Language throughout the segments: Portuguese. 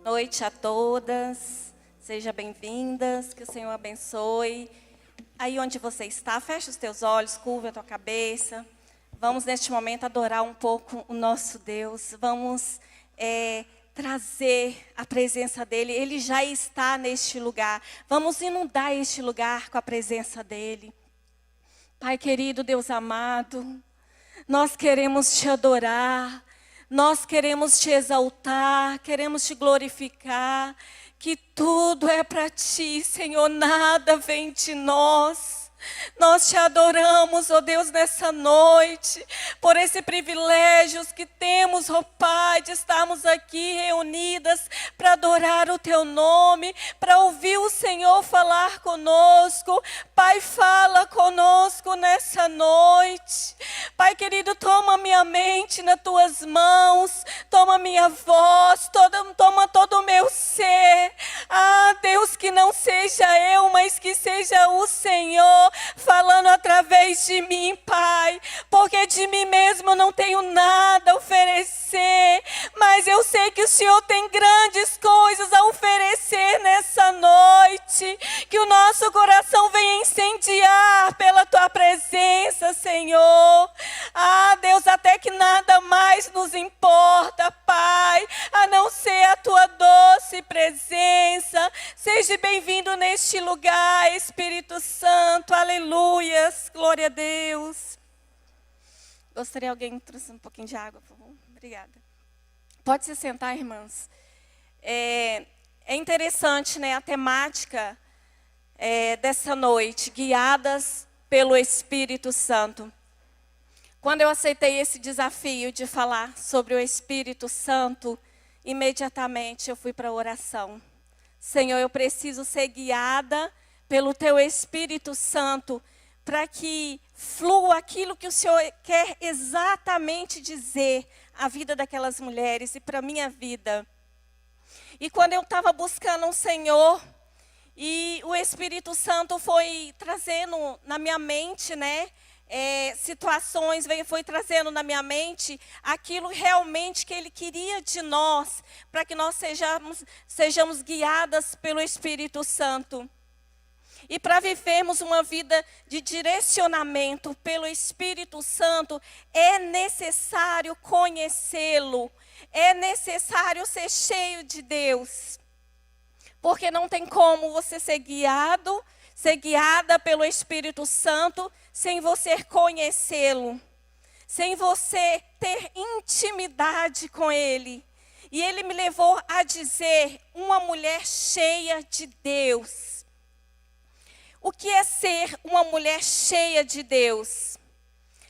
Noite a todas, sejam bem-vindas, que o Senhor abençoe. Aí onde você está, fecha os teus olhos, curva a tua cabeça. Vamos neste momento adorar um pouco o nosso Deus. Vamos trazer a presença dEle. Ele já está neste lugar. Vamos inundar este lugar com a presença dEle. Pai querido, Deus amado, nós queremos te adorar. Nós queremos te exaltar, queremos te glorificar, que tudo é para ti, Senhor, nada vem de nós. Nós te adoramos, ó Deus, nessa noite, por esse privilégio que temos, ó Pai, de estarmos aqui reunidas para adorar o Teu nome, para ouvir o Senhor falar conosco. Pai, fala conosco nessa noite. Pai querido, toma minha mente nas Tuas mãos, toma minha voz, toma todo o meu ser. Ah, Deus, que não seja eu, mas que seja o Senhor falando através de mim, Pai, porque de mim mesmo eu não tenho nada a oferecer, mas eu sei que o Senhor tem grandes coisas a oferecer nessa noite, que o nosso coração venha incendiar pela Tua presença, Senhor. Ah, Deus, até que nada mais nos importa, Pai, a não ser a Tua doce presença. Seja bem-vindo neste lugar, Espírito Santo. Aleluias, glória a Deus. Gostaria alguém trouxe um pouquinho de água, por favor? Obrigada. Pode se sentar, irmãs. É interessante, né, a temática dessa noite, guiadas pelo Espírito Santo. Quando eu aceitei esse desafio de falar sobre o Espírito Santo, imediatamente eu fui para a oração. Senhor, eu preciso ser guiada pelo Teu Espírito Santo, para que flua aquilo que o Senhor quer exatamente dizer à vida daquelas mulheres e para a minha vida. E quando eu estava buscando o Senhor, e o Espírito Santo foi trazendo na minha mente, né, situações, foi trazendo na minha mente aquilo realmente que Ele queria de nós, para que nós sejamos guiadas pelo Espírito Santo. E para vivermos uma vida de direcionamento pelo Espírito Santo, é necessário conhecê-lo, é necessário ser cheio de Deus. Porque não tem como você ser guiada pelo Espírito Santo, sem você conhecê-lo, sem você ter intimidade com Ele. E Ele me levou a dizer, uma mulher cheia de Deus. O que é ser uma mulher cheia de Deus?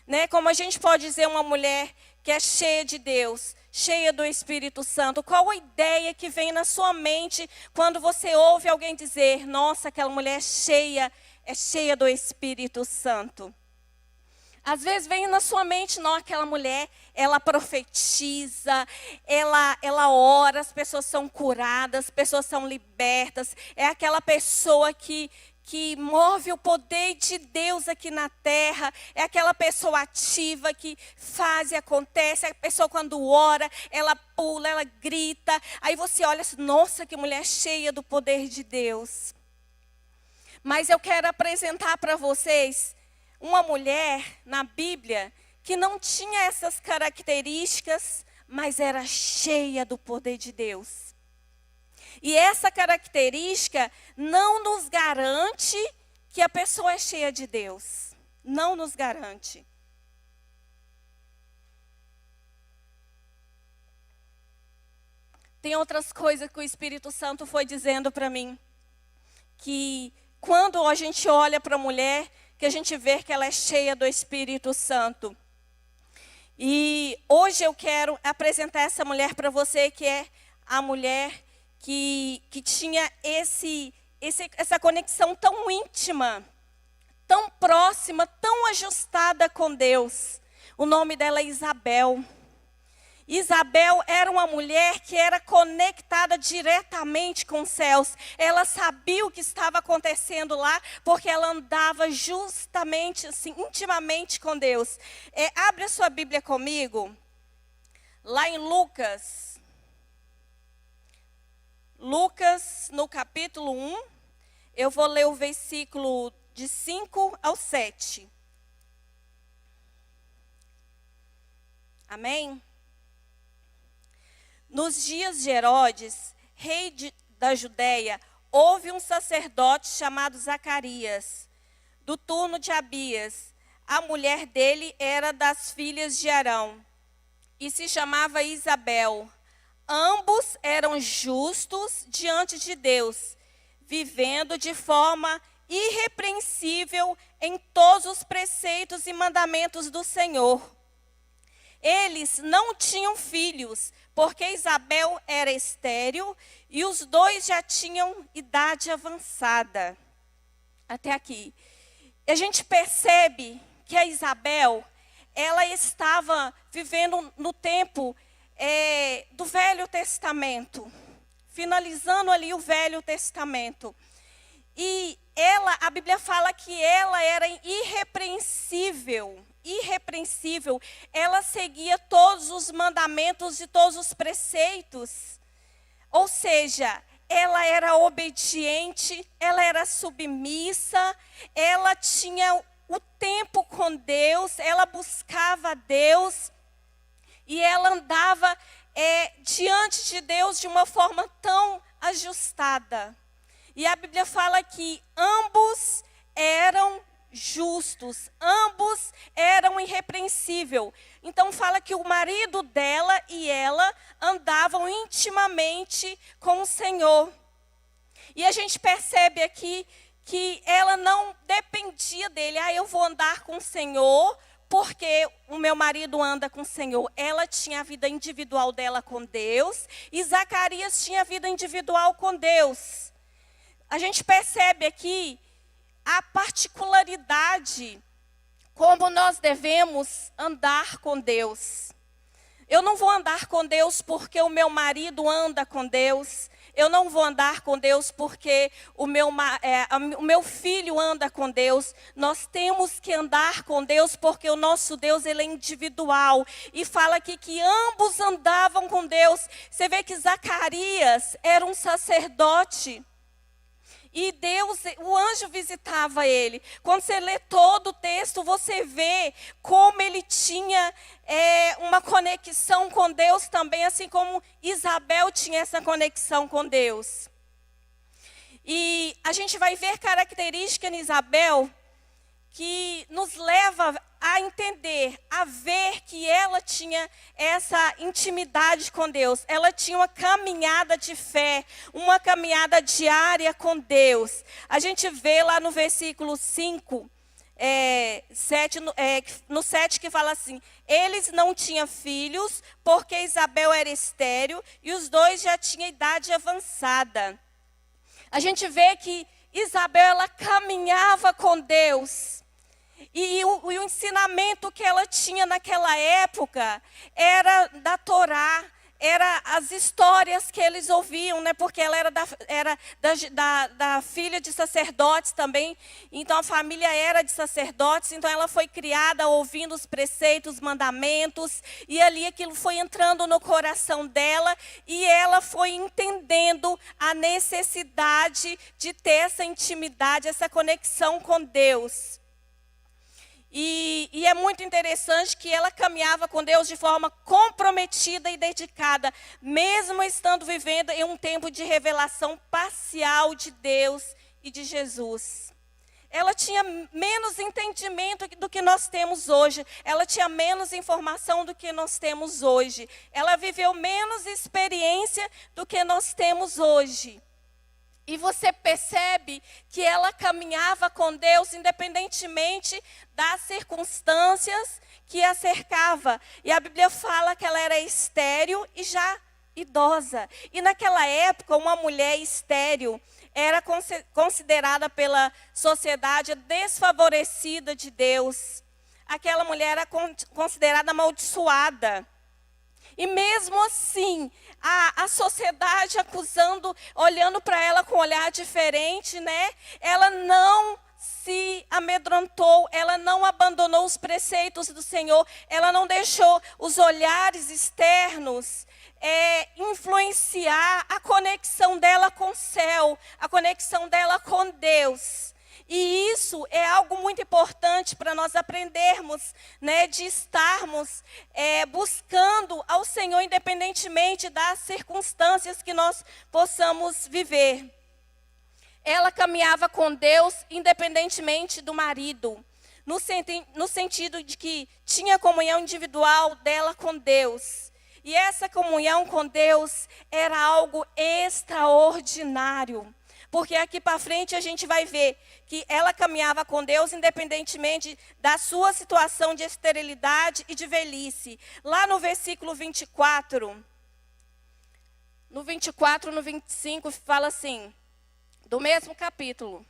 Né? Como a gente pode dizer uma mulher que é cheia de Deus, cheia do Espírito Santo? Qual a ideia que vem na sua mente quando você ouve alguém dizer, nossa, aquela mulher é cheia do Espírito Santo? Às vezes vem na sua mente, não, aquela mulher, ela profetiza, ela ora, as pessoas são curadas, as pessoas são libertas. É aquela pessoa que move o poder de Deus aqui na terra. É aquela pessoa ativa que faz e acontece. É a pessoa quando ora, ela pula, ela grita. Aí você olha assim, nossa, que mulher cheia do poder de Deus. Mas eu quero apresentar para vocês uma mulher na Bíblia que não tinha essas características, mas era cheia do poder de Deus. E essa característica não nos garante que a pessoa é cheia de Deus. Não nos garante. Tem outras coisas que o Espírito Santo foi dizendo para mim. Que quando a gente olha para a mulher, que a gente vê que ela é cheia do Espírito Santo. E hoje eu quero apresentar essa mulher para você, que é a mulher que tinha essa conexão tão íntima, tão próxima, tão ajustada com Deus. O nome dela é Isabel. Isabel era uma mulher que era conectada diretamente com os céus. Ela sabia o que estava acontecendo lá, porque ela andava justamente assim, intimamente com Deus. Abre a sua Bíblia comigo, lá em Lucas, capítulo 1. Lucas, capítulo 1. Lucas, no capítulo 1, eu vou ler o versículo de 5 ao 7. Amém? Nos dias de Herodes, da Judéia, houve um sacerdote chamado Zacarias, do turno de Abias. A mulher dele era das filhas de Arão e se chamava Isabel. Ambos eram justos diante de Deus, vivendo de forma irrepreensível em todos os preceitos e mandamentos do Senhor. Eles não tinham filhos, porque Isabel era estéril e os dois já tinham idade avançada. Até aqui. A gente percebe que a Isabel, ela estava vivendo no tempo do Velho Testamento, finalizando ali o Velho Testamento. E a Bíblia fala que ela era irrepreensível, ela seguia todos os mandamentos e todos os preceitos. Ou seja, ela era obediente, ela era submissa, ela tinha o tempo com Deus, ela buscava a Deus e ela andava diante de Deus de uma forma tão ajustada. E a Bíblia fala que ambos eram justos, ambos eram irrepreensíveis. Então fala que o marido dela e ela andavam intimamente com o Senhor. E a gente percebe aqui que ela não dependia dele. Eu vou andar com o Senhor porque o meu marido anda com o Senhor. Ela tinha a vida individual dela com Deus e Zacarias tinha a vida individual com Deus. A gente percebe aqui a particularidade, como nós devemos andar com Deus. Eu não vou andar com Deus porque o meu marido anda com Deus. Eu não vou andar com Deus porque o meu filho anda com Deus. Nós temos que andar com Deus porque o nosso Deus, ele é individual. E fala aqui que ambos andavam com Deus. Você vê que Zacarias era um sacerdote. E Deus, o anjo visitava ele. Quando você lê todo o texto, você vê como ele tinha uma conexão com Deus também, assim como Isabel tinha essa conexão com Deus. E a gente vai ver característica em Isabel que nos leva a entender, a ver que ela tinha essa intimidade com Deus. Ela tinha uma caminhada de fé, uma caminhada diária com Deus. A gente vê lá no versículo 5, 7, no 7 que fala assim: eles não tinham filhos, porque Isabel era estéril e os dois já tinham idade avançada. A gente vê que Isabel, ela caminhava com Deus. E o ensinamento que ela tinha naquela época era da Torá, era as histórias que eles ouviam, né? Porque ela era da filha de sacerdotes também. Então a família era de sacerdotes, então ela foi criada ouvindo os preceitos, mandamentos, e ali aquilo foi entrando no coração dela, e ela foi entendendo a necessidade de ter essa intimidade, essa conexão com Deus. E é muito interessante que ela caminhava com Deus de forma comprometida e dedicada, mesmo estando vivendo em um tempo de revelação parcial de Deus e de Jesus. Ela tinha menos entendimento do que nós temos hoje. Ela tinha menos informação do que nós temos hoje. Ela viveu menos experiência do que nós temos hoje. E você percebe que ela caminhava com Deus independentemente das circunstâncias que a cercava. E a Bíblia fala que ela era estéril e já idosa. E naquela época, uma mulher estéril era considerada pela sociedade desfavorecida de Deus. Aquela mulher era considerada amaldiçoada. E mesmo assim, a sociedade acusando, olhando para ela com um olhar diferente, né? Ela não se amedrontou, ela não abandonou os preceitos do Senhor, ela não deixou os olhares externos influenciar a conexão dela com o céu, a conexão dela com Deus. E isso é algo muito importante para nós aprendermos, né, de estarmos buscando ao Senhor, independentemente das circunstâncias que nós possamos viver. Ela caminhava com Deus independentemente do marido, no sentido de que tinha comunhão individual dela com Deus. E essa comunhão com Deus era algo extraordinário. Porque aqui para frente a gente vai ver que ela caminhava com Deus independentemente da sua situação de esterilidade e de velhice. Lá no versículo 24, no 25 fala assim, do mesmo capítulo.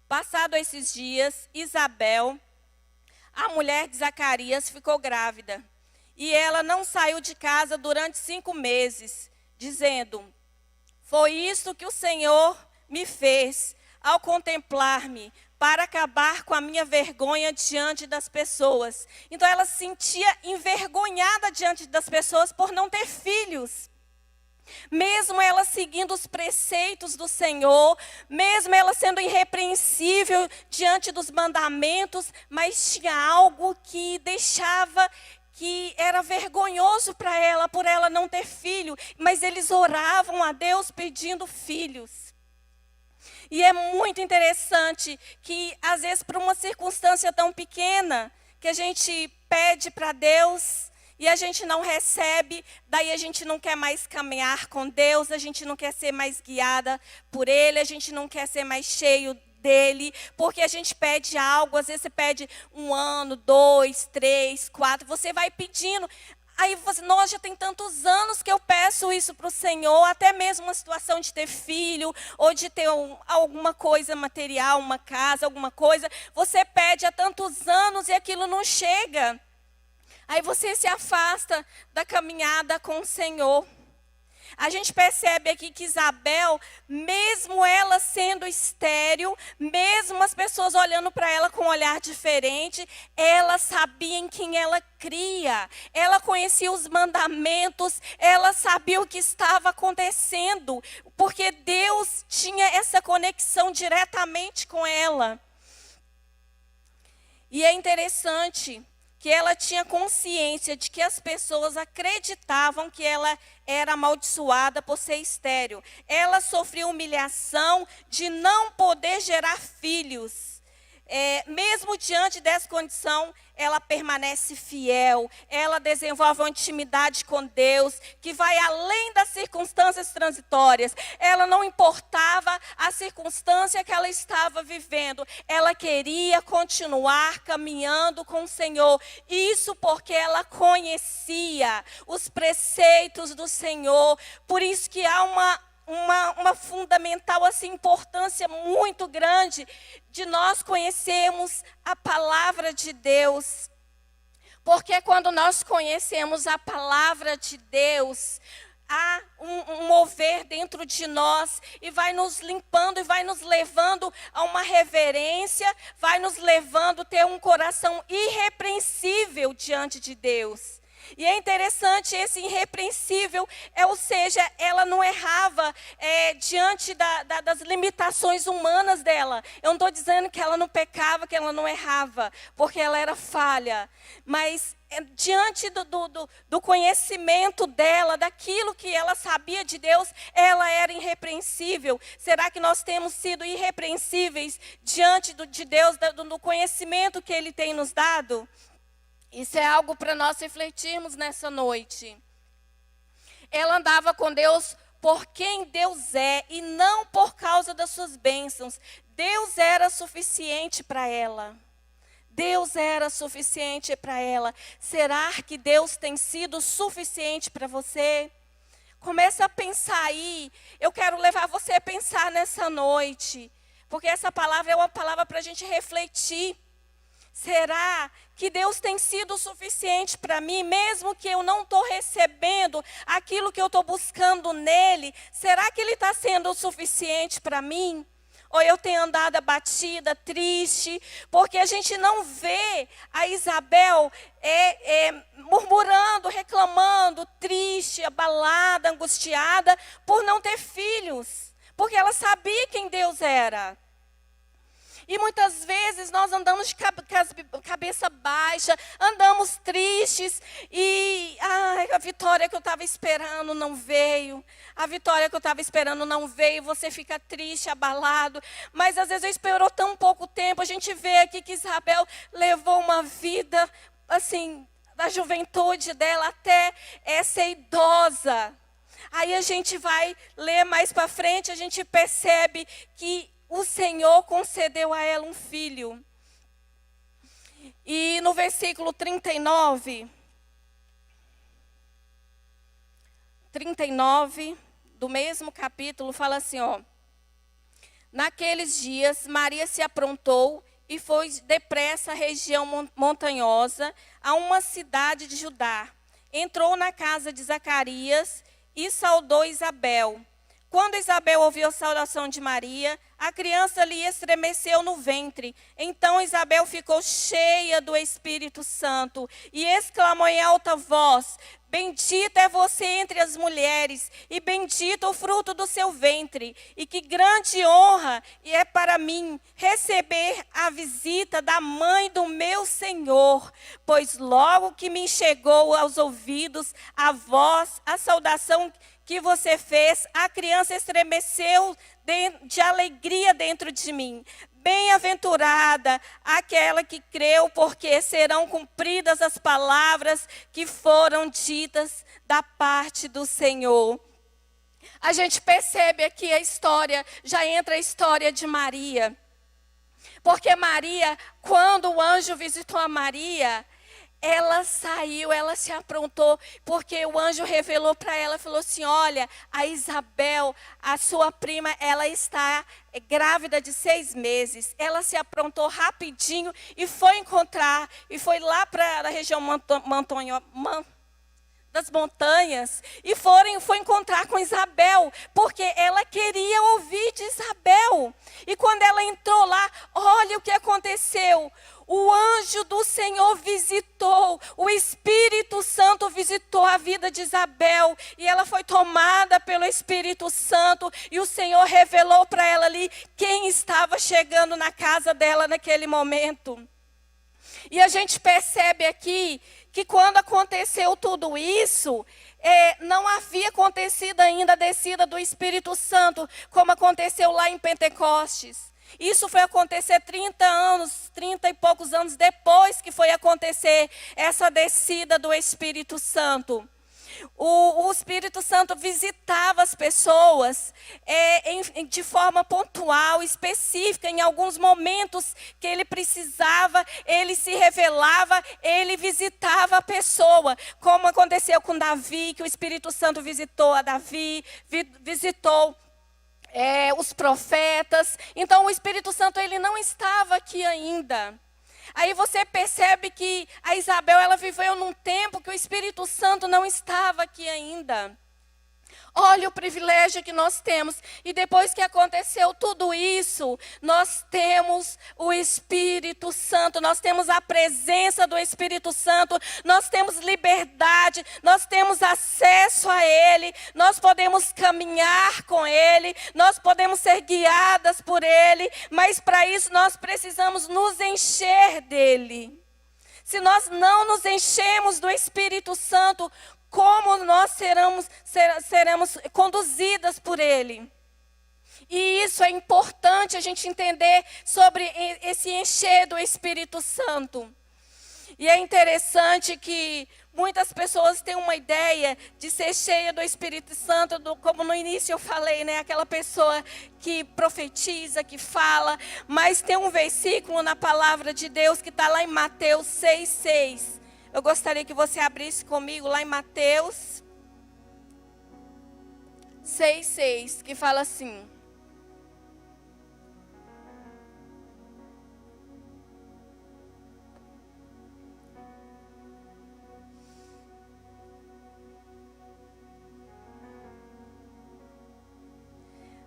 Passado esses dias, Isabel, a mulher de Zacarias, ficou grávida. E ela não saiu de casa durante 5 meses, dizendo: foi isto que o Senhor me fez ao contemplar-me, para acabar com a minha vergonha diante das pessoas. Então ela se sentia envergonhada diante das pessoas por não ter filhos. Mesmo ela seguindo os preceitos do Senhor, mesmo ela sendo irrepreensível diante dos mandamentos, mas tinha algo que deixava, que era vergonhoso para ela, por ela não ter filho, mas eles oravam a Deus pedindo filhos. E é muito interessante que, às vezes, por uma circunstância tão pequena, que a gente pede para Deus e a gente não recebe, daí a gente não quer mais caminhar com Deus, a gente não quer ser mais guiada por Ele, a gente não quer ser mais cheio dele, porque a gente pede algo, às vezes você pede 1 ano, 2, 3, 4, você vai pedindo. Aí você, nossa, já tem tantos anos que eu peço isso para o Senhor, até mesmo uma situação de ter filho, ou de ter alguma coisa material, uma casa, alguma coisa, você pede há tantos anos e aquilo não chega. Aí você se afasta da caminhada com o Senhor. A gente percebe aqui que Isabel, mesmo ela sendo estéril, mesmo as pessoas olhando para ela com um olhar diferente, ela sabia em quem ela cria. Ela conhecia os mandamentos, ela sabia o que estava acontecendo, porque Deus tinha essa conexão diretamente com ela. E é interessante que ela tinha consciência de que as pessoas acreditavam que ela era amaldiçoada por ser estéril. Ela sofreu humilhação de não poder gerar filhos. Mesmo diante dessa condição, ela permanece fiel, ela desenvolve uma intimidade com Deus, que vai além das circunstâncias transitórias. Ela não importava a circunstância que ela estava vivendo, ela queria continuar caminhando com o Senhor. Isso porque ela conhecia os preceitos do Senhor. Por isso que há uma fundamental assim, importância muito grande de nós conhecermos a palavra de Deus. Porque quando nós conhecemos a palavra de Deus, há um mover dentro de nós e vai nos limpando e vai nos levando a uma reverência, vai nos levando a ter um coração irrepreensível diante de Deus. E é interessante esse irrepreensível, ou seja, ela não errava diante das limitações humanas dela. Eu não estou dizendo que ela não pecava, que ela não errava, porque ela era falha. Mas diante do conhecimento dela, daquilo que ela sabia de Deus, ela era irrepreensível. Será que nós temos sido irrepreensíveis diante de Deus, do conhecimento que Ele tem nos dado? Isso é algo para nós refletirmos nessa noite. Ela andava com Deus por quem Deus é e não por causa das suas bênçãos. Deus era suficiente para ela. Deus era suficiente para ela. Será que Deus tem sido suficiente para você? Comece a pensar aí. Eu quero levar você a pensar nessa noite. Porque essa palavra é uma palavra para a gente refletir. Será que Deus tem sido suficiente para mim, mesmo que eu não estou recebendo aquilo que eu estou buscando nele? Será que Ele está sendo o suficiente para mim? Ou eu tenho andado abatida, triste, porque a gente não vê a Isabel murmurando, reclamando, triste, abalada, angustiada, por não ter filhos. Porque ela sabia quem Deus era. E muitas vezes nós andamos de cabeça baixa, andamos tristes e a vitória que eu estava esperando não veio. A vitória que eu estava esperando não veio, você fica triste, abalado. Mas às vezes esperou tão pouco tempo, a gente vê aqui que Isabel levou uma vida, assim, da juventude dela até ser idosa. Aí a gente vai ler mais para frente, a gente percebe que o Senhor concedeu a ela um filho. E no versículo 39 do mesmo capítulo, fala assim, ó. Naqueles dias, Maria se aprontou e foi depressa à região montanhosa, a uma cidade de Judá. Entrou na casa de Zacarias e saudou Isabel. Quando Isabel ouviu a saudação de Maria, a criança lhe estremeceu no ventre. Então Isabel ficou cheia do Espírito Santo e exclamou em alta voz: bendita é você entre as mulheres, e bendito o fruto do seu ventre. E que grande honra é para mim receber a visita da mãe do meu Senhor, pois logo que me chegou aos ouvidos a voz, a saudação que você fez, a criança estremeceu de alegria dentro de mim. Bem-aventurada aquela que creu, porque serão cumpridas as palavras que foram ditas da parte do Senhor. A gente percebe aqui a história, já entra a história de Maria. Porque Maria, quando o anjo visitou a Maria, ela saiu, ela se aprontou, porque o anjo revelou para ela, falou assim, olha, a Isabel, a sua prima, ela está grávida de 6 meses. Ela se aprontou rapidinho e foi encontrar, e foi lá para a região das montanhas, e foi encontrar com Isabel, porque ela queria ouvir de Isabel. E quando ela entrou lá, olha o que aconteceu. O anjo do Senhor visitou, o Espírito Santo visitou a vida de Isabel, e ela foi tomada pelo Espírito Santo, e o Senhor revelou para ela ali quem estava chegando na casa dela naquele momento. E a gente percebe aqui que quando aconteceu tudo isso, não havia acontecido ainda a descida do Espírito Santo, como aconteceu lá em Pentecostes. Isso foi acontecer 30 e poucos anos depois que foi acontecer essa descida do Espírito Santo. O Espírito Santo visitava as pessoas de forma pontual, específica, em alguns momentos que ele precisava, ele se revelava, ele visitava a pessoa, como aconteceu com Davi, que o Espírito Santo visitou a Davi, visitou os profetas. Então o Espírito Santo ele não estava aqui ainda. Aí você percebe que a Isabel ela viveu num tempo que o Espírito Santo não estava aqui ainda. Olha o privilégio que nós temos. E depois que aconteceu tudo isso, nós temos o Espírito Santo, nós temos a presença do Espírito Santo, nós temos liberdade, nós temos acesso a Ele, nós podemos caminhar com Ele, nós podemos ser guiadas por Ele, mas para isso nós precisamos nos encher dEle. Se nós não nos enchemos do Espírito Santo, como nós seremos conduzidas por Ele. E isso é importante a gente entender sobre esse encher do Espírito Santo. E é interessante que muitas pessoas têm uma ideia de ser cheia do Espírito Santo, como no início eu falei, né? Aquela pessoa que profetiza, que fala. Mas tem um versículo na palavra de Deus que está lá em Mateus 6,6. Eu gostaria que você abrisse comigo lá em Mateus 6,6, que fala assim.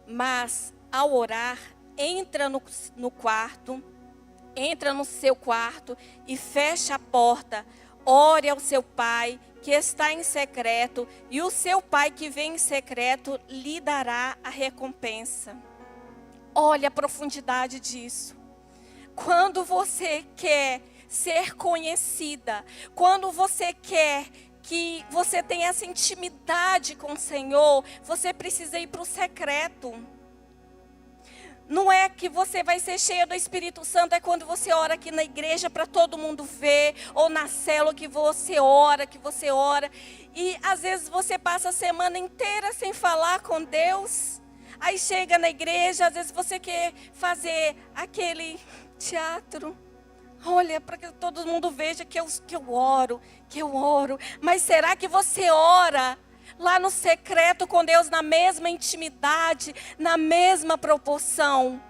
Mas, ao orar, entra no quarto, entra no seu quarto e fecha a porta. Ore ao seu pai que está em secreto, e o seu pai que vem em secreto lhe dará a recompensa. Olha a profundidade disso. Quando você quer ser conhecida, quando você quer que você tenha essa intimidade com o Senhor, você precisa ir para o secreto. Não é que você vai ser cheia do Espírito Santo, é quando você ora aqui na igreja para todo mundo ver, ou na célula que você ora. E às vezes você passa a semana inteira sem falar com Deus. Aí chega na igreja, às vezes você quer fazer aquele teatro. Olha, para que todo mundo veja que eu oro. Mas será que você ora lá no secreto com Deus, na mesma intimidade, na mesma proporção?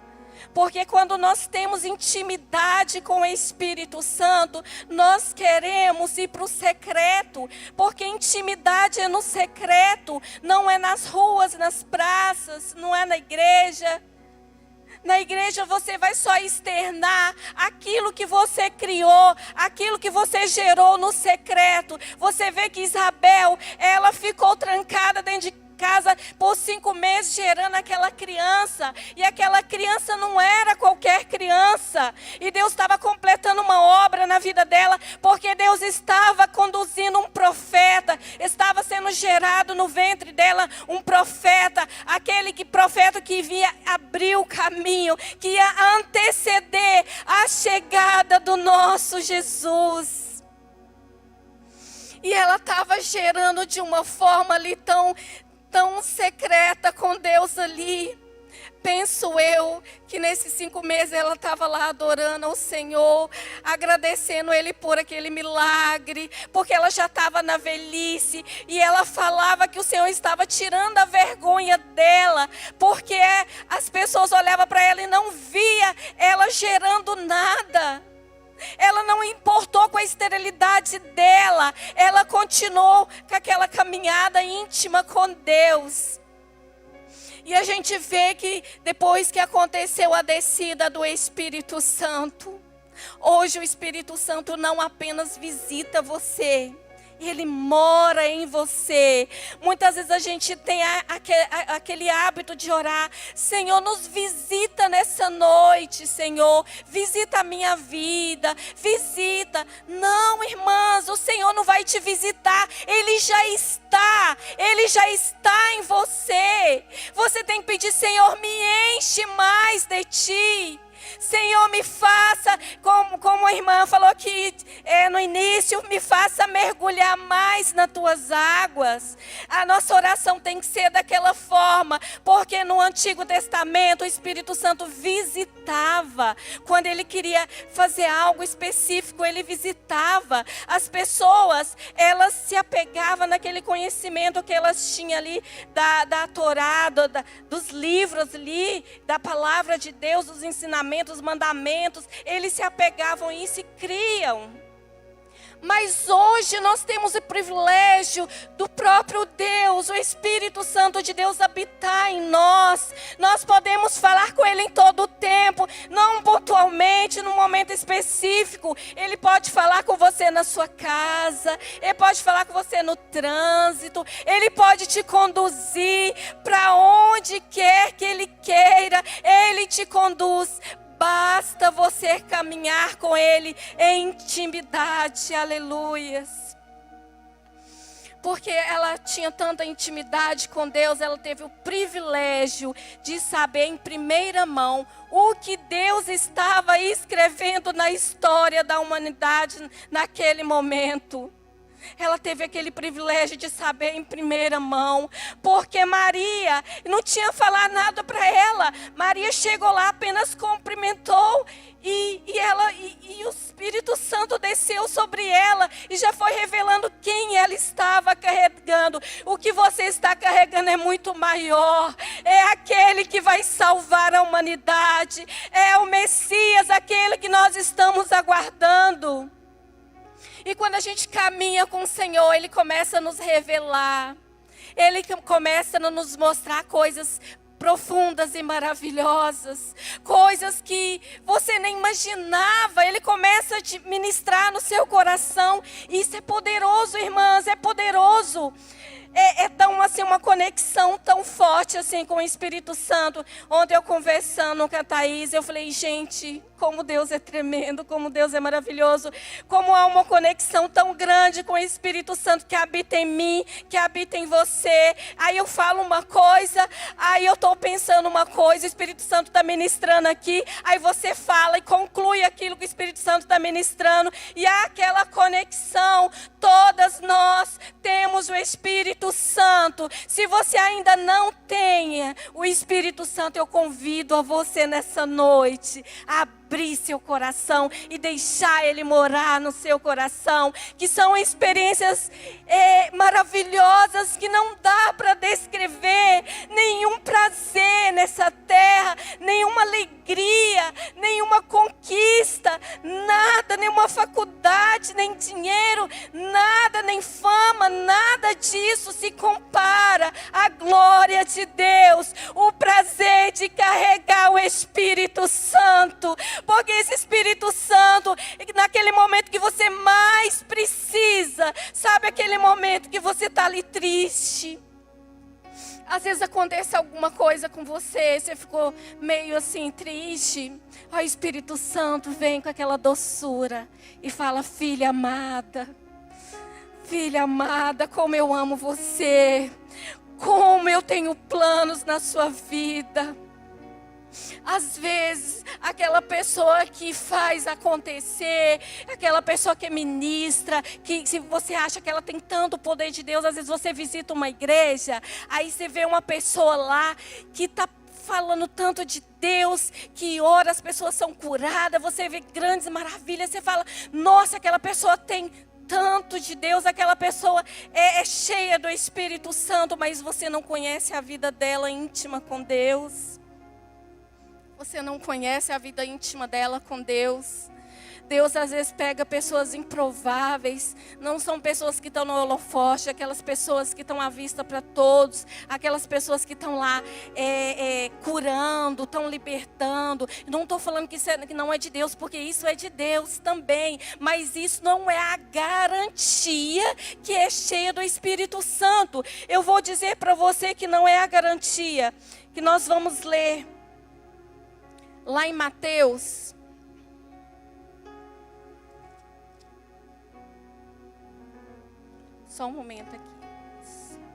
Porque quando nós temos intimidade com o Espírito Santo, nós queremos ir para o secreto. Porque intimidade é no secreto, não é nas ruas, nas praças, não é na igreja. Na igreja você vai só externar aquilo que você criou, aquilo que você gerou no secreto. Você vê que Isabel, ela ficou trancada dentro de casa por 5 meses gerando aquela criança. E aquela criança não era qualquer criança. E Deus estava completando uma obra na vida dela, porque Deus estava conduzindo um profeta. Estava sendo gerado no ventre dela um profeta. Aquele profeta que via abrir o caminho, que ia anteceder a chegada do nosso Jesus. E ela estava gerando de uma forma ali tão secreta com Deus ali. Penso eu que nesses 5 meses ela estava lá adorando ao Senhor, agradecendo Ele por aquele milagre, porque ela já estava na velhice, e ela falava que o Senhor estava tirando a vergonha dela, porque as pessoas olhavam para ela e não via ela gerando nada. Ela não importou com a esterilidade dela. Ela continuou com aquela caminhada íntima com Deus. E a gente vê que depois que aconteceu a descida do Espírito Santo, hoje o Espírito Santo não apenas visita você, Ele mora em você. Muitas vezes a gente tem aquele hábito de orar: Senhor, nos visita nessa noite, Senhor. Visita a minha vida, visita. Não, irmãs, o Senhor não vai te visitar. Ele já está em você. Você tem que pedir: Senhor, me enche mais de Ti. Senhor, me faça, como a irmã falou aqui no início, me faça mergulhar mais nas tuas águas. A nossa oração tem que ser daquela forma, porque no Antigo Testamento o Espírito Santo visitava. Quando Ele queria fazer algo específico, Ele visitava. As pessoas, elas se apegavam naquele conhecimento que elas tinham ali da Torá, dos livros ali, da palavra de Deus, dos ensinamentos, os mandamentos. Eles se apegavam a isso e criam. Mas hoje nós temos o privilégio do próprio Deus, o Espírito Santo de Deus habitar em nós. Nós podemos falar com Ele em todo o tempo, não pontualmente, num momento específico. Ele pode falar com você na sua casa, Ele pode falar com você no trânsito, Ele pode te conduzir para onde quer que Ele queira. Ele te conduz. Basta você caminhar com Ele em intimidade, aleluias. Porque ela tinha tanta intimidade com Deus, ela teve o privilégio de saber em primeira mão o que Deus estava escrevendo na história da humanidade naquele momento. Ela teve aquele privilégio de saber em primeira mão, porque Maria não tinha falado nada para ela. Maria chegou lá, apenas cumprimentou e o Espírito Santo desceu sobre ela e já foi revelando quem ela estava carregando. O que você está carregando é muito maior. É aquele que vai salvar a humanidade. É o Messias, aquele que nós estamos aguardando. E quando a gente caminha com o Senhor, Ele começa a nos revelar. Ele começa a nos mostrar coisas profundas e maravilhosas, coisas que você nem imaginava. Ele começa a te ministrar no seu coração. Isso é poderoso, irmãs, é poderoso. É tão assim, uma conexão tão forte assim com o Espírito Santo. Ontem eu conversando com a Thaís, eu falei, gente, como Deus é tremendo, como Deus é maravilhoso, como há uma conexão tão grande com o Espírito Santo que habita em mim, que habita em você. Aí eu falo uma coisa, aí eu estou pensando uma coisa, o Espírito Santo está ministrando aqui, aí você fala e conclui aquilo que o Espírito Santo está ministrando, e há aquela conexão. Todas nós temos o Espírito Santo. Se você ainda não tenha o Espírito Santo, eu convido a você nessa noite a abrir seu coração e deixar Ele morar no seu coração, que são experiências maravilhosas que não dá para descrever. Nenhum prazer nessa terra, nenhuma alegria, nenhuma conquista, nada, nenhuma faculdade, nem dinheiro, nada, nem fama, nada disso se compara à glória de Deus, o prazer de carregar o Espírito Santo. Porque esse Espírito Santo, naquele momento que você mais precisa, sabe aquele momento que você está ali triste? Às vezes acontece alguma coisa com você, você ficou meio assim triste. O Espírito Santo vem com aquela doçura e fala, filha amada, como eu amo você, como eu tenho planos na sua vida. Às vezes, aquela pessoa que faz acontecer, aquela pessoa que ministra, que se você acha que ela tem tanto poder de Deus, às vezes você visita uma igreja, aí você vê uma pessoa lá que está falando tanto de Deus, que ora, as pessoas são curadas, você vê grandes maravilhas, você fala, nossa, aquela pessoa tem tanto de Deus, aquela pessoa é cheia do Espírito Santo, mas você não conhece a vida dela íntima com Deus. Você não conhece a vida íntima dela com Deus. Deus às vezes pega pessoas improváveis, não são pessoas que estão no holofote, aquelas pessoas que estão à vista para todos, aquelas pessoas que estão lá curando, estão libertando. Não estou falando que não é de Deus, porque isso é de Deus também, mas isso não é a garantia que é cheia do Espírito Santo. Eu vou dizer para você que não é a garantia, que nós vamos ler lá em Mateus, só um momento aqui.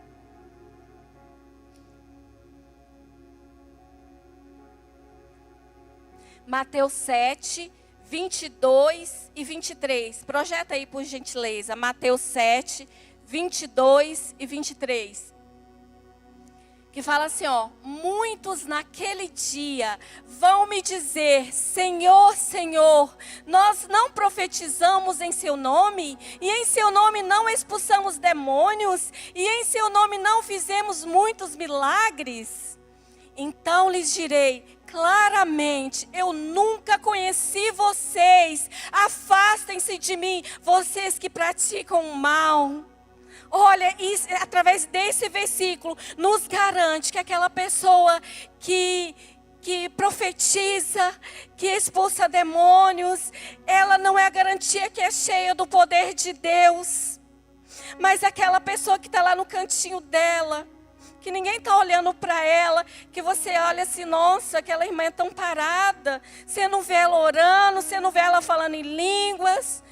Mateus 7, 22 e 23. Projeta aí, por gentileza. Mateus 7, 22 e 23. Que fala assim, ó, muitos naquele dia vão me dizer, Senhor, Senhor, nós não profetizamos em seu nome, e em seu nome não expulsamos demônios, e em seu nome não fizemos muitos milagres? Então lhes direi claramente, eu nunca conheci vocês, afastem-se de mim, vocês que praticam o mal. Olha, isso, através desse versículo, nos garante que aquela pessoa que profetiza, que expulsa demônios, ela não é a garantia que é cheia do poder de Deus. Mas aquela pessoa que está lá no cantinho dela, que ninguém está olhando para ela, que você olha assim, nossa, aquela irmã é tão parada, você não vê ela orando, você não vê ela falando em línguas.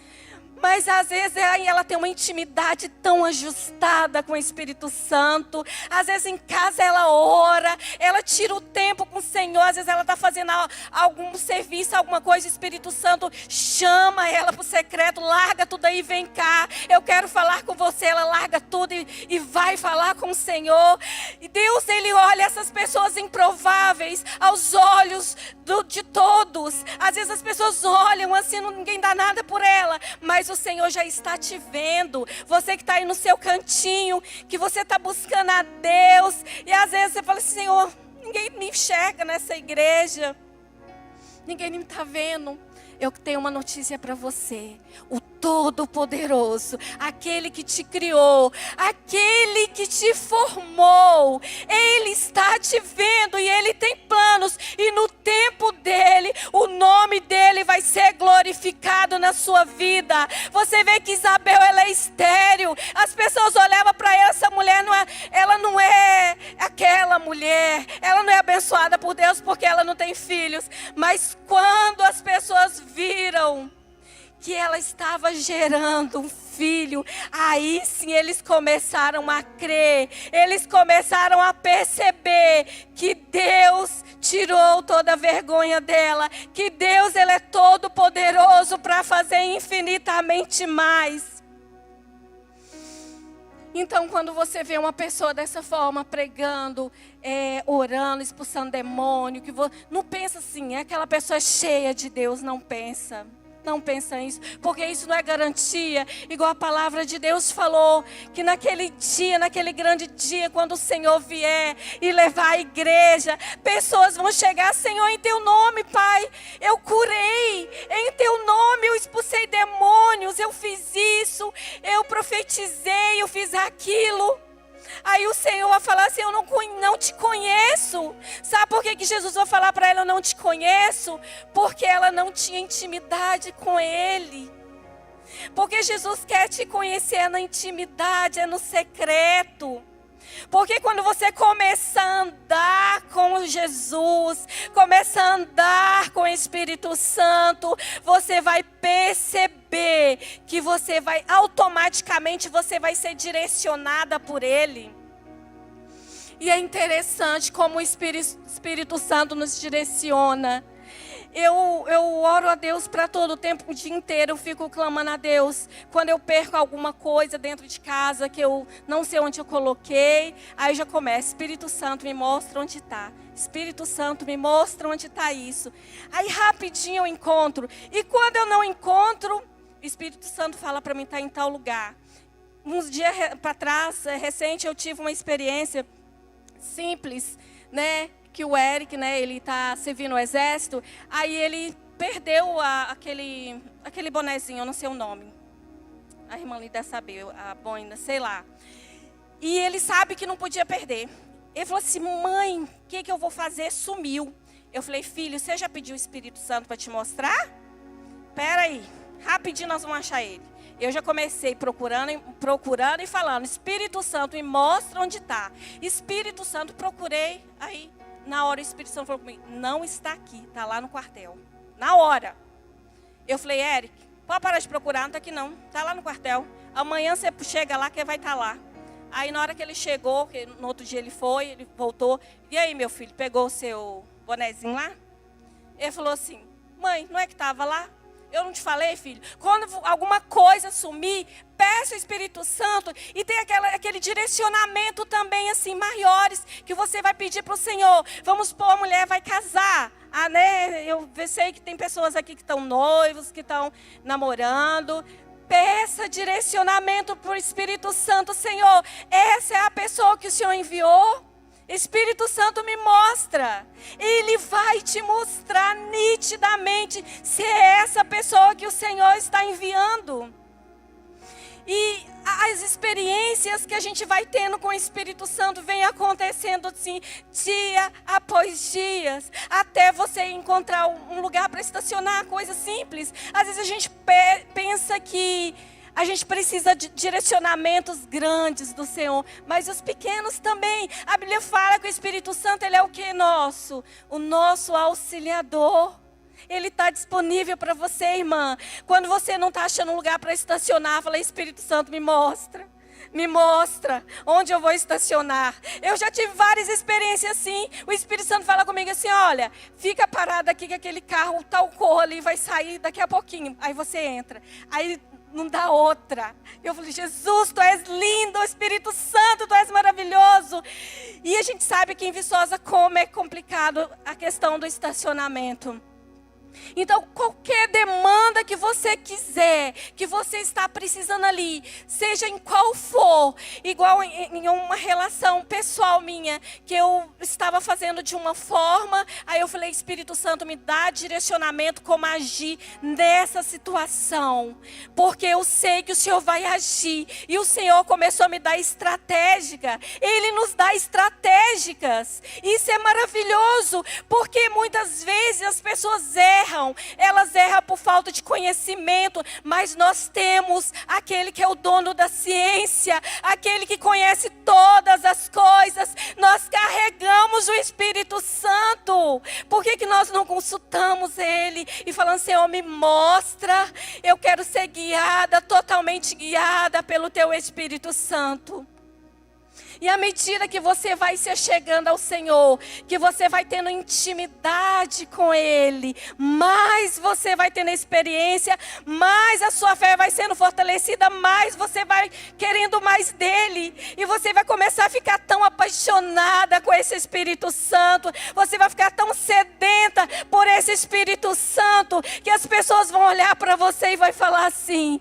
Mas às vezes ela tem uma intimidade tão ajustada com o Espírito Santo. Às vezes em casa ela ora, ela tira o tempo com o Senhor. Às vezes ela está fazendo algum serviço, alguma coisa. O Espírito Santo chama ela para o secreto. Larga tudo aí, vem cá. Eu quero falar com você. Ela larga tudo e vai falar com o Senhor. E Deus, Ele olha essas pessoas improváveis aos olhos de todos. Às vezes as pessoas olham assim, ninguém dá nada por ela. Mas o Senhor já está te vendo. Você que está aí no seu cantinho, que você está buscando a Deus, e às vezes você fala assim, Senhor, ninguém me enxerga nessa igreja, ninguém me está vendo. eu tenho uma notícia para você. O Todo-Poderoso, aquele que te criou, aquele que te formou, Ele está te vendo e Ele tem planos. E no tempo dEle, o nome dEle vai ser glorificado na sua vida. Você vê que Isabel, ela é estéril. As pessoas olhavam para ela, essa mulher ela não é aquela mulher. Ela não é abençoada por Deus porque ela não tem filhos. Mas quando as pessoas viram que ela estava gerando um filho, aí sim eles começaram a crer, eles começaram a perceber que Deus tirou toda a vergonha dela, que Deus, Ele é todo poderoso para fazer infinitamente mais. Então, quando você vê uma pessoa dessa forma, pregando, orando, expulsando demônio, não pensa assim, aquela pessoa é cheia de Deus, não pensa. Não pensa isso, porque isso não é garantia. Igual a palavra de Deus falou, que naquele dia, naquele grande dia, quando o Senhor vier e levar a igreja, pessoas vão chegar: Senhor, em teu nome, Pai, eu curei, em teu nome eu expulsei demônios, eu fiz isso, eu profetizei, eu fiz aquilo. Aí o Senhor vai falar assim: eu não te conheço. Sabe por que Jesus vai falar para ela: eu não te conheço? Porque ela não tinha intimidade com Ele. Porque Jesus quer te conhecer na intimidade, é no secreto. Porque quando você começa a andar com Jesus, começa a andar com o Espírito Santo, você vai perceber que automaticamente você vai ser direcionada por Ele. E é interessante como o Espírito Santo nos direciona. Eu oro a Deus para todo o tempo, o dia inteiro eu fico clamando a Deus. Quando eu perco alguma coisa dentro de casa, que eu não sei onde eu coloquei, aí já começa: Espírito Santo, me mostra onde está. Espírito Santo, me mostra onde está isso. Aí rapidinho eu encontro. E quando eu não encontro, o Espírito Santo fala para mim: está em tal lugar. Uns dias para trás, recente, eu tive uma experiência simples, né? Que o Eric, né, ele está servindo o exército, aí ele perdeu aquele bonezinho, eu não sei o nome. A irmã ali deve saber, a boina, sei lá. E ele sabe que não podia perder. Ele falou assim: mãe, o que eu vou fazer? Sumiu. Eu falei: filho, você já pediu o Espírito Santo para te mostrar? Espera aí, rapidinho nós vamos achar ele. Eu já comecei procurando e falando: Espírito Santo, me mostra onde está. Espírito Santo, procurei, aí na hora o Espírito Santo falou comigo: não está aqui, está lá no quartel. Na hora. Eu falei: Eric, pode parar de procurar, não está aqui não, está lá no quartel. Amanhã você chega lá que ele vai estar lá. Aí na hora que ele chegou, que no outro dia ele voltou. E aí, meu filho, pegou o seu bonezinho lá? Ele falou assim: mãe, não é que estava lá? Eu não te falei, filho? Quando alguma coisa sumir, peça o Espírito Santo e tem aquele direcionamento também, assim, maiores, que você vai pedir para o Senhor. Vamos supor, a mulher vai casar. Né? Eu sei que tem pessoas aqui que estão noivos, que estão namorando. Peça direcionamento para o Espírito Santo. Senhor, essa é a pessoa que o Senhor enviou? Espírito Santo, me mostra. Ele vai te mostrar nitidamente se é essa pessoa que o Senhor está enviando. E as experiências que a gente vai tendo com o Espírito Santo vem acontecendo assim, dia após dia, até você encontrar um lugar para estacionar, coisa simples. Às vezes a gente pensa que a gente precisa de direcionamentos grandes do Senhor, mas os pequenos também. A Bíblia fala que o Espírito Santo, ele é o que nosso? O nosso auxiliador. Ele está disponível para você, irmã. Quando você não está achando um lugar para estacionar, fala: Espírito Santo, me mostra. Me mostra onde eu vou estacionar. Eu já tive várias experiências assim. O Espírito Santo fala comigo assim: olha, fica parado aqui que aquele carro, tal cor ali, vai sair daqui a pouquinho. Aí você entra. Aí não dá outra. Eu falei: Jesus, Tu és lindo, Espírito Santo, Tu és maravilhoso. E a gente sabe que em Viçosa como é complicado a questão do estacionamento. Então, qualquer demanda que você quiser, que você está precisando ali, seja em qual for, igual em uma relação pessoal minha, que eu estava fazendo de uma forma, aí eu falei, Espírito Santo, me dá direcionamento como agir nessa situação, porque eu sei que o Senhor vai agir, e o Senhor começou a me dar estratégia, Ele nos dá estratégicas, isso é maravilhoso, porque muitas vezes as pessoas erram, elas erram por falta de conhecimento, mas nós temos aquele que é o dono da ciência, aquele que conhece todas as coisas, nós carregamos o Espírito Santo, por que nós não consultamos Ele e falando, Senhor, me mostra, eu quero ser guiada, totalmente guiada pelo Teu Espírito Santo. E à medida que você vai se chegando ao Senhor, que você vai tendo intimidade com Ele, mais você vai tendo experiência, mais a sua fé vai sendo fortalecida, mais você vai querendo mais dEle. E você vai começar a ficar tão apaixonada com esse Espírito Santo, você vai ficar tão sedenta por esse Espírito Santo, que as pessoas vão olhar para você e vai falar assim,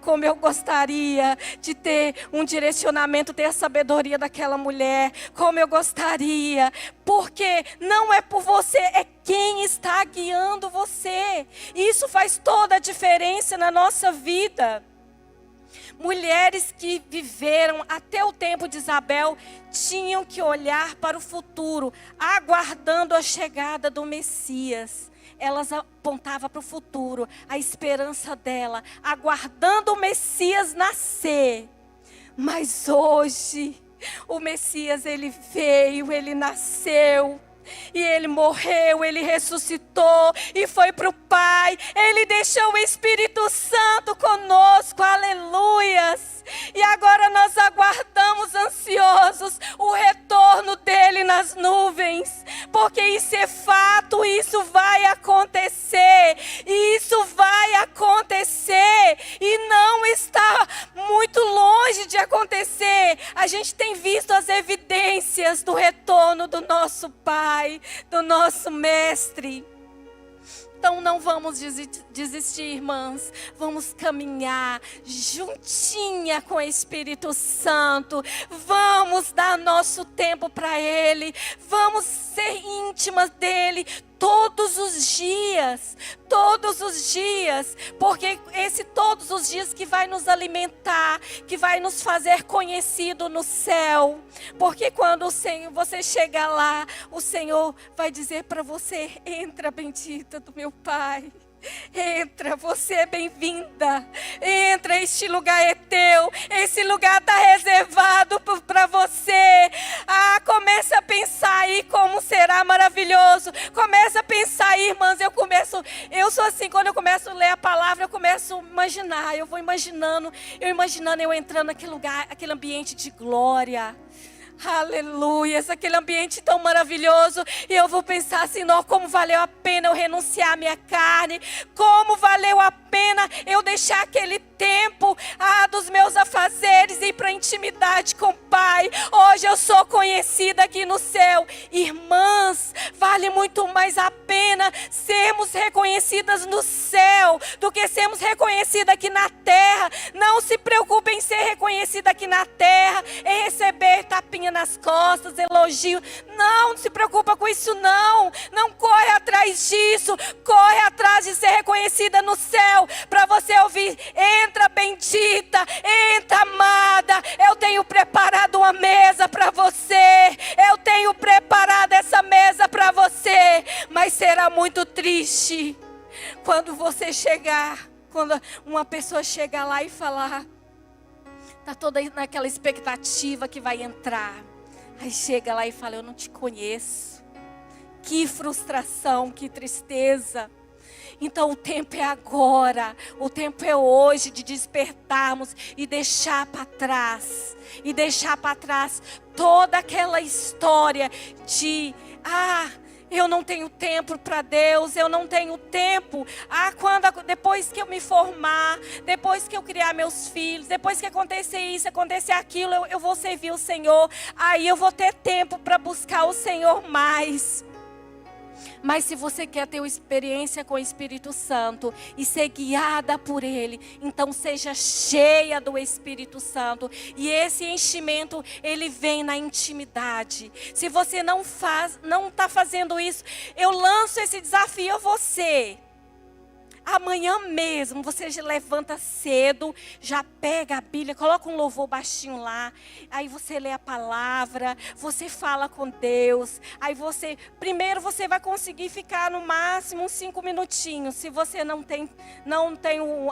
como eu gostaria de ter um direcionamento, ter essa sabedoria daquela mulher, como eu gostaria, porque não é por você, é quem está guiando você. Isso faz toda a diferença na nossa vida. Mulheres que viveram até o tempo de Isabel tinham que olhar para o futuro, aguardando a chegada do Messias. Elas apontavam para o futuro, a esperança dela, aguardando o Messias nascer. Mas hoje, o Messias, ele veio, ele nasceu, e ele morreu, ele ressuscitou, e foi para o Pai, ele deixou o Espírito Santo conosco, aleluias. E agora nós aguardamos ansiosos o retorno dele nas nuvens, porque isso é fato, isso vai acontecer, isso vai acontecer, e não está muito longe de acontecer. A gente tem visto as evidências do retorno do nosso Pai, do nosso Mestre. Então não vamos desistir, irmãs. Vamos caminhar juntinha com o Espírito Santo. Vamos dar nosso tempo para Ele. Vamos ser íntimas dEle todos os dias. Todos os dias. Porque esse todos os dias que vai nos alimentar, que vai nos fazer conhecido no céu. Porque quando o Senhor, você chegar lá, o Senhor vai dizer para você, entra bendita do meu Pai. Entra, você é bem-vinda. Entra, este lugar é teu. Esse lugar está reservado para você. Começa a pensar aí como será maravilhoso. Começa a pensar aí, irmãs. Eu sou assim, quando eu começo a ler a palavra, eu começo a imaginar. Eu vou imaginando eu entrando naquele lugar, aquele ambiente de glória. Aleluia, aquele ambiente tão maravilhoso. E eu vou pensar assim, não, como valeu a pena eu renunciar à minha carne. Como valeu a pena eu deixar aquele tempo dos meus afazeres e ir para a intimidade com o Pai. Hoje eu sou conhecida aqui no céu. Irmãs, vale muito mais a pena sermos reconhecidas no céu do que sermos reconhecidas aqui na terra. Não se preocupe em ser reconhecida aqui na terra, em receber tapinha nas costas, elogio. Não se preocupa com isso não. Não corre atrás disso. Corre atrás de ser reconhecida no céu, para você ouvir, entra bendita, entra amada, eu tenho preparado uma mesa para você, eu tenho preparado essa mesa para você. Mas será muito triste quando você chegar, quando uma pessoa chegar lá e falar, está toda naquela expectativa que vai entrar, aí chega lá e fala, eu não te conheço. Que frustração, que tristeza. Então o tempo é agora, o tempo é hoje de despertarmos e deixar para trás. E deixar para trás toda aquela história de, eu não tenho tempo para Deus, eu não tenho tempo. Depois que eu me formar, depois que eu criar meus filhos, depois que acontecer isso, acontecer aquilo, eu vou servir o Senhor. Aí eu vou ter tempo para buscar o Senhor mais. Mas se você quer ter uma experiência com o Espírito Santo e ser guiada por Ele, então seja cheia do Espírito Santo. E esse enchimento, ele vem na intimidade. Se você não está fazendo isso, eu lanço esse desafio a você. Amanhã mesmo, você já levanta cedo, já pega a Bíblia, coloca um louvor baixinho lá, aí você lê a palavra, você fala com Deus, aí primeiro você vai conseguir ficar no máximo uns 5 minutinhos, se você não tem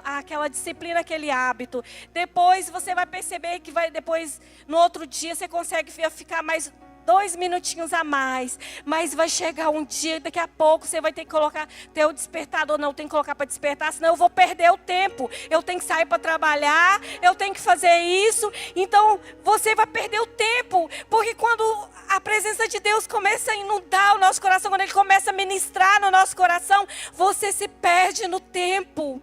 aquela disciplina, aquele hábito. Depois você vai perceber que depois, no outro dia, você consegue ficar mais 2 minutinhos a mais, mas vai chegar um dia, daqui a pouco você vai ter que colocar teu despertador, não tem que colocar para despertar, senão eu vou perder o tempo, eu tenho que sair para trabalhar, eu tenho que fazer isso, então você vai perder o tempo, porque quando a presença de Deus começa a inundar o nosso coração, quando Ele começa a ministrar no nosso coração, você se perde no tempo.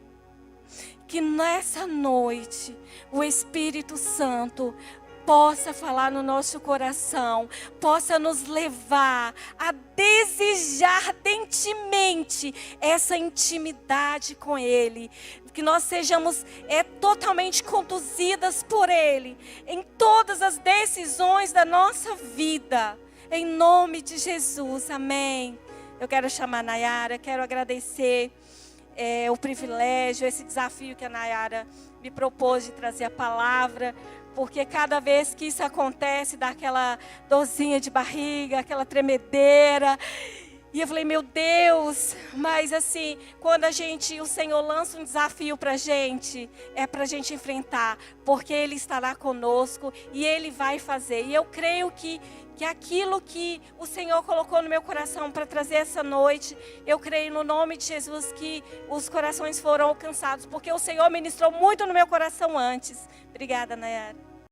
Que nessa noite, o Espírito Santo possa falar no nosso coração, possa nos levar a desejar ardentemente essa intimidade com Ele, que nós sejamos totalmente conduzidas por Ele, em todas as decisões da nossa vida, em nome de Jesus, amém. Eu quero chamar a Nayara, quero agradecer o privilégio, esse desafio que a Nayara me propôs de trazer a palavra, porque cada vez que isso acontece, dá aquela dorzinha de barriga, aquela tremedeira. E eu falei, meu Deus, mas assim, quando o Senhor lança um desafio para a gente, é para a gente enfrentar, porque Ele estará conosco e Ele vai fazer. E eu creio que aquilo que o Senhor colocou no meu coração para trazer essa noite, eu creio no nome de Jesus que os corações foram alcançados, porque o Senhor ministrou muito no meu coração antes. Obrigada, Nayara.